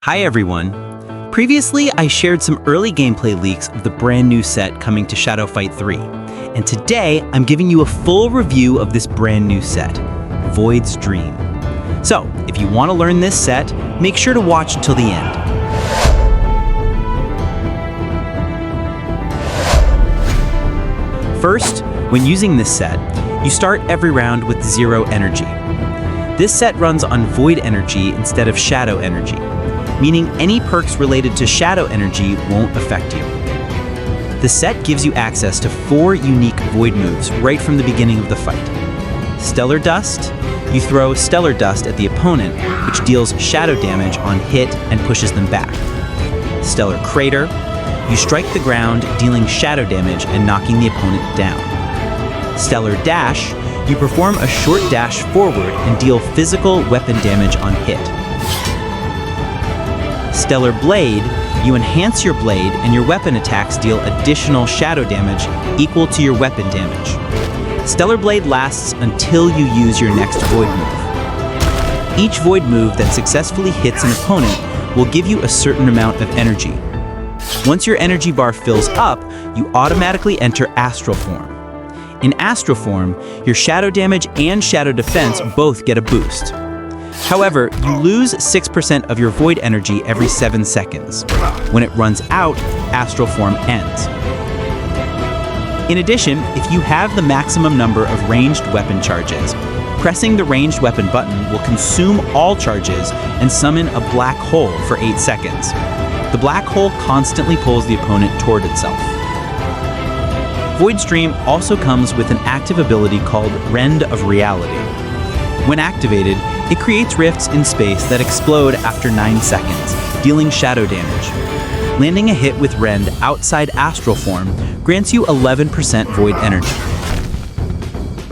Hi everyone! Previously, I shared some early gameplay leaks of the brand new set coming to Shadow Fight 3, and today I'm giving you a full review of this brand new set, Void's Dream. So, if you want to learn this set, make sure to watch until the end. First, when using this set, you start every round with 0 energy. This set runs on Void energy instead of Shadow energy, meaning any perks related to Shadow energy won't affect you. The set gives you access to 4 unique Void moves right from the beginning of the fight. Stellar Dust, you throw Stellar Dust at the opponent, which deals Shadow damage on hit and pushes them back. Stellar Crater, you strike the ground, dealing Shadow damage and knocking the opponent down. Stellar Dash, you perform a short dash forward and deal physical weapon damage on hit. Stellar Blade, you enhance your blade and your weapon attacks deal additional shadow damage equal to your weapon damage. Stellar Blade lasts until you use your next Void move. Each Void move that successfully hits an opponent will give you a certain amount of energy. Once your energy bar fills up, you automatically enter Astral Form. In Astral Form, your shadow damage and shadow defense both get a boost. However, you lose 6% of your Void energy every 7 seconds. When it runs out, Astral Form ends. In addition, if you have the maximum number of ranged weapon charges, pressing the ranged weapon button will consume all charges and summon a black hole for 8 seconds. The black hole constantly pulls the opponent toward itself. Void's Dream also comes with an active ability called Rend of Reality. When activated, it creates rifts in space that explode after 9 seconds, dealing shadow damage. Landing a hit with Rend outside Astral Form grants you 11% Void energy.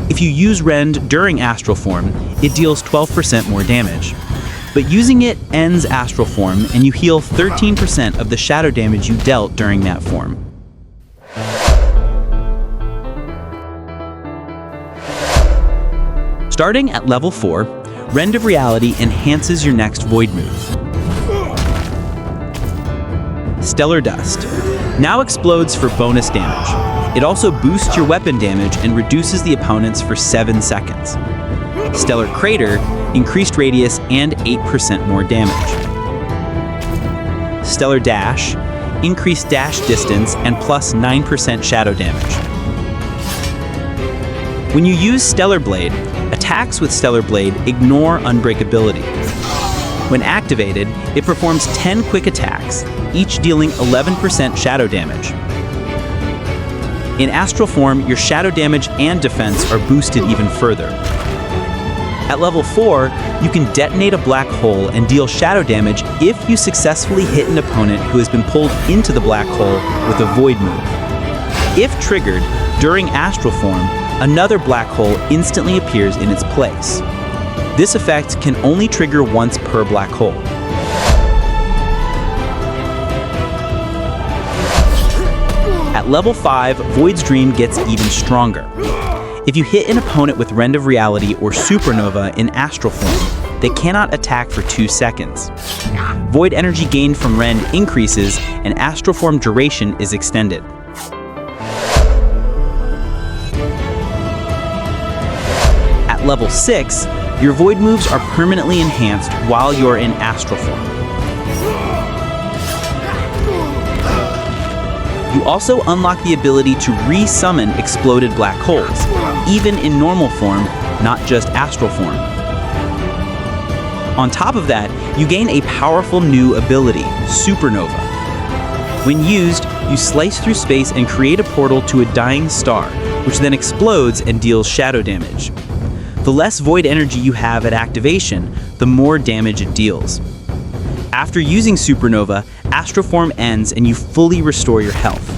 If you use Rend during Astral Form, it deals 12% more damage. But using it ends Astral Form, and you heal 13% of the shadow damage you dealt during that form. Starting at level 4, Rend of Reality enhances your next Void move. Stellar Dust now explodes for bonus damage. It also boosts your weapon damage and reduces the opponent's for 7 seconds. Stellar Crater, increased radius and 8% more damage. Stellar Dash, increased dash distance and plus 9% shadow damage. When you use Stellar Blade, attacks with Stellar Blade ignore unbreakability. When activated, it performs 10 quick attacks, each dealing 11% shadow damage. In Astral Form, your shadow damage and defense are boosted even further. At level 4, you can detonate a black hole and deal shadow damage if you successfully hit an opponent who has been pulled into the black hole with a Void move. If triggered, during Astral Form, another black hole instantly appears in its place. This effect can only trigger once per black hole. At level 5, Void's Dream gets even stronger. If you hit an opponent with Rend of Reality or Supernova in Astral Form, they cannot attack for 2 seconds. Void energy gained from Rend increases, and Astral Form duration is extended. At level 6, your Void moves are permanently enhanced while you're in Astral Form. You also unlock the ability to re-summon exploded black holes, even in normal form, not just Astral Form. On top of that, you gain a powerful new ability, Supernova. When used, you slice through space and create a portal to a dying star, which then explodes and deals shadow damage. The less Void energy you have at activation, the more damage it deals. After using Supernova, Astral Form ends and you fully restore your health.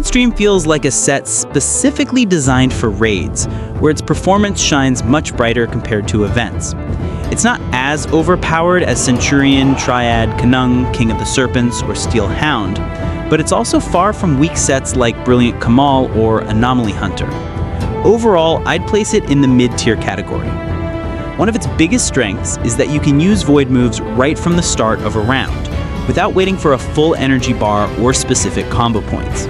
sDream feels like a set specifically designed for raids, where its performance shines much brighter compared to events. It's not as overpowered as Centurion, Triad, Kanung, King of the Serpents, or Steel Hound, but it's also far from weak sets like Brilliant Kamal or Anomaly Hunter. Overall, I'd place it in the mid-tier category. One of its biggest strengths is that you can use Void moves right from the start of a round, without waiting for a full energy bar or specific combo points.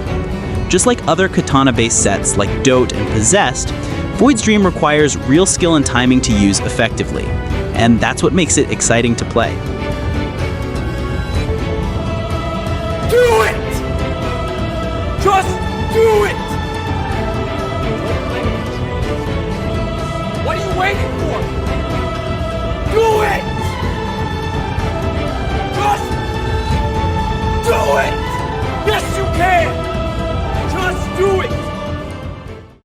Just like other katana-based sets like Dote and Possessed, sDream requires real skill and timing to use effectively, and that's what makes it exciting to play.